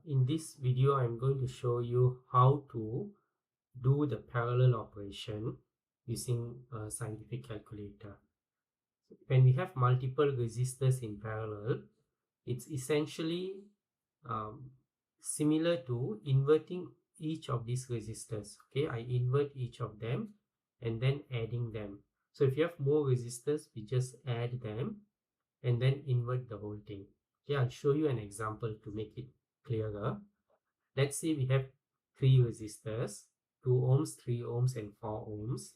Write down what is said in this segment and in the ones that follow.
In this video, I'm going to show you how to do the parallel operation using a scientific calculator. When we have multiple resistors in parallel, it's essentially um, similar to inverting each of these resistors. Okay, I invert each of them and then adding them. So if you have more resistors, we just add them and then invert the whole thing. Okay, I'll show you an example to make it clearer. Let's say we have three resistors, 2 ohms, 3 ohms, and 4 ohms,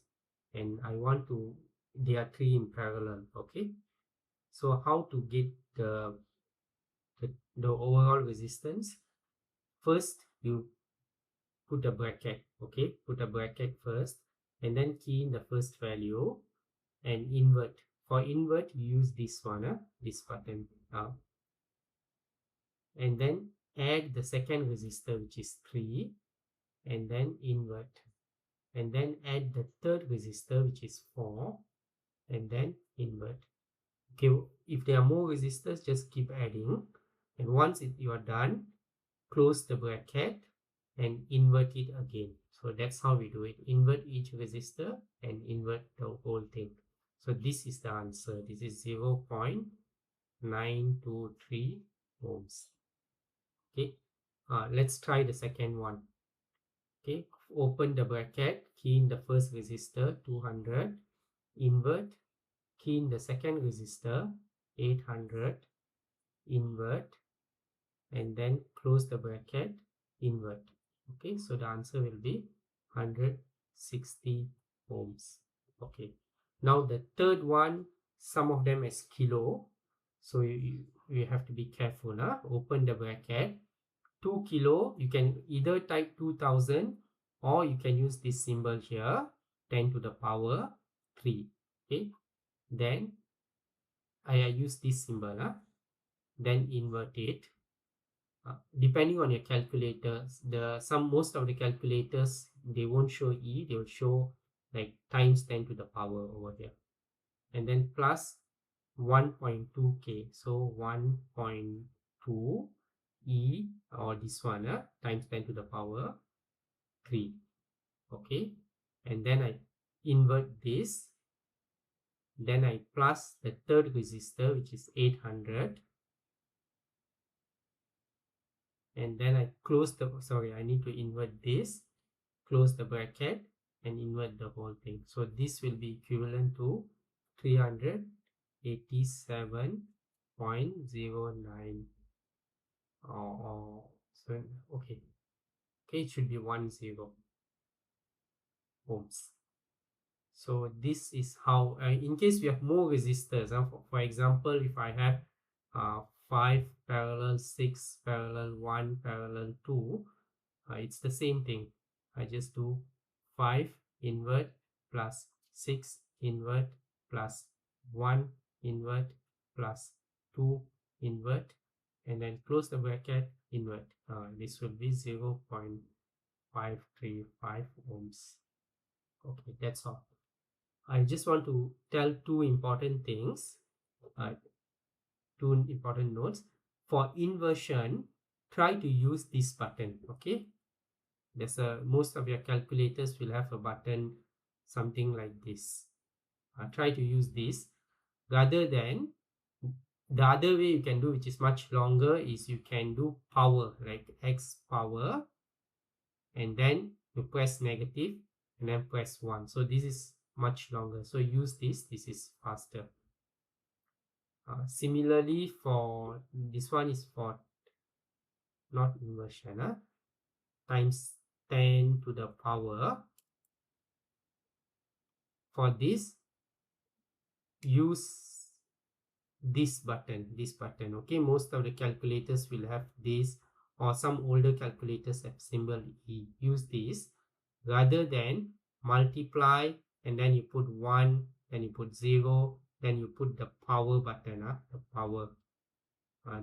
and I want to, they are three in parallel. Okay, so how to get the overall resistance? First, you put a bracket. Okay, put a bracket first, and then key in the first value and invert. For invert, you use this one, this button, and then add the second resistor, which is 3, and then invert, and then add the third resistor, which is 4, and then invert. Okay, if there are more resistors, just keep adding, and once you are done, close the bracket and invert it again. So that's how we do it. Invert each resistor and invert the whole thing. So this is the answer. This is 0.923 ohms. Okay, let's try the second one. Okay, open the bracket, key in the first resistor 200, invert, key in the second resistor 800, invert, and then close the bracket, invert. Okay, so the answer will be 160 ohms. Okay, now the third one, some of them is kilo, so you have to be careful. Open the bracket, 2 kilo, you can either type 2000 or you can use this symbol here, 10 to the power 3. Okay, then I use this symbol, then invert it. Depending on your calculators, most of the calculators, they won't show E, they will show like times 10 to the power over here, and then plus 1.2k, so 1.2 E, or this one, times 10 to the power 3. Okay, and then I invert this, then I plus the third resistor, which is 800, and then I close the, sorry, I need to invert this, close the bracket and invert the whole thing. So this will be equivalent to 387.09, or so, okay, it should be 10 ohms. So this is how, in case we have more resistors, for example, if I have 5 parallel, 6 parallel, 1 parallel, 2, it's the same thing. I just do 5 invert plus 6 invert plus 1 invert plus 2 invert, and then close the bracket, invert. This will be 0.535 ohms. Okay, that's all. I just want to tell two important things, two important notes. For inversion, try to use this button. Okay, there's most of your calculators will have a button something like this. Try to use this rather than the other way you can do, which is much longer, is you can do power, like X power, and then you press negative and then press 1. So this is much longer, so use this is faster. Similarly, for this one is for not inversion, times 10 to the power. For this, use this button, okay, most of the calculators will have this, or some older calculators have symbol E. Use this rather than multiply and then you put 1, then you put 0, then you put the power button, the power.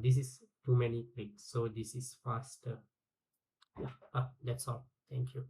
This is too many clicks, so this is faster. Yeah, that's all. Thank you.